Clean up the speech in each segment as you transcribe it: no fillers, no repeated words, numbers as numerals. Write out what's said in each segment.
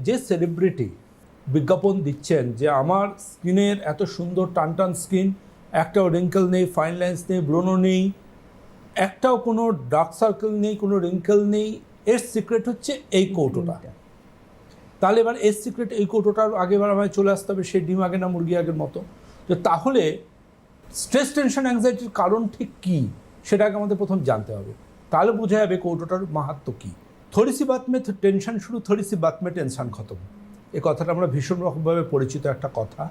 যে সেলিব্রিটি বিজ্ঞাপন দিচ্ছেন যে আমার স্কিনের এত সুন্দর টান স্কিন, একটাও রিঙ্কেল নেই, ফাইন লাইন্স নেই, ব্রোনো নেই, একটাও কোনো ডার্ক সার্কেল নেই, কোনো রিঙ্কেল নেই, এর সিক্রেট হচ্ছে এই কৌটোটা। তাহলে এবার এর সিক্রেট এই কৌটোটার আগেবার আমায় চলে আসতে হবে সেই ডিম আগে না মুরগি আগের মতো। তো তাহলে স্ট্রেস টেনশন অ্যাংজাইটির কারণ ঠিক কী সেটাকে আমাদের প্রথম জানতে হবে, তাহলে বোঝা যাবে কৌটোটার মাহাত্ম্য কী। थोड़ी सी बात में टेंशन शुरू, थोड़ी सी बात में टेंशन खत्म, এই কথাটা আমরা ভীষণ রকমভাবে পরিচিত একটা কথা।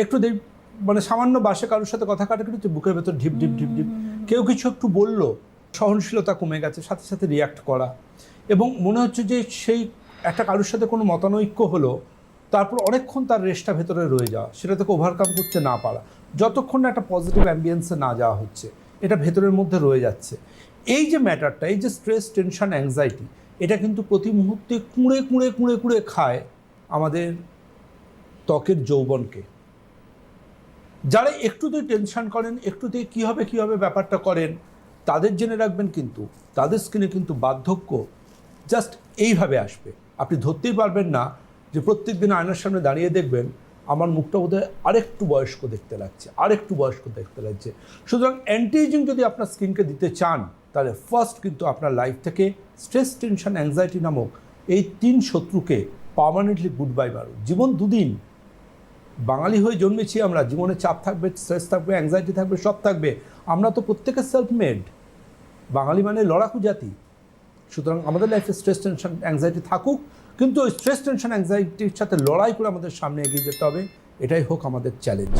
একটু মানে সামান্য বাসে কারোর সাথে কথা কাটাকাটি বুকের ভেতর ঢিপ ঢিপ ঢিপ ঢিপ, কেউ কিছু একটু বললো, সহনশীলতা কমে গেছে, সাথে সাথে রিয়াক্ট করা, এবং মনে হচ্ছে যে সেই একটা কারোর সাথে কোনো মতানৈক্য হলো, তারপর অনেকক্ষণ তার রেস্টটা ভেতরে রয়ে যাওয়া, সেটা থেকে ওভারকাম করতে না পারা, যতক্ষণ না একটা পজিটিভ অ্যাম্বিয়েন্সে না যাওয়া হচ্ছে, এটা ভেতরের মধ্যে রয়ে যাচ্ছে। এই যে ম্যাটারটা, এই যে স্ট্রেস টেনশন অ্যাংজাইটি, এটা কিন্তু প্রতি মুহূর্তে কুঁড়ে কুঁড়ে কুঁড়ে কুঁড়ে খায় আমাদের ত্বকের যৌবনকে। যারা একটুতেই টেনশন করেন, একটুতেই কী হবে ব্যাপারটা করেন, তাদের জেনে রাখবেন কিন্তু তাদের স্কিনে কিন্তু বার্ধক্য জাস্ট এইভাবে আসবে। আপনি ধরতেই পারবেন না যে প্রত্যেক দিন আয়নার সামনে দাঁড়িয়ে দেখবেন আমার মুখটা বোধহয় আরেকটু বয়স্ক দেখতে লাগছে, আরেকটু বয়স্ক দেখতে লাগছে। সুতরাং অ্যান্টি এজিং যদি আপনার স্কিনকে দিতে চান, তাহলে ফার্স্ট কিন্তু আপনার লাইফ থেকে স্ট্রেস টেনশন অ্যাংজাইটি নামক এই 3 শত্রুকে পার্মানেন্টলি গুড বাই মারুন। জীবন দুদিন, বাঙালি হয়ে জন্মেছি আমরা, জীবনে চাপ থাকবে, স্ট্রেস থাকবে, অ্যাংজাইটি থাকবে, সব থাকবে। আমরা তো প্রত্যেকে সেলফ মেড, বাঙালি মানে লড়াকু জাতি। সুতরাং আমাদের লাইফে স্ট্রেস টেনশন অ্যাংজাইটি থাকুক, কিন্তু ওই স্ট্রেস টেনশন অ্যাংজাইটির সাথে লড়াই করে আমাদের সামনে এগিয়ে যেতে হবে, এটাই হোক আমাদের চ্যালেঞ্জ।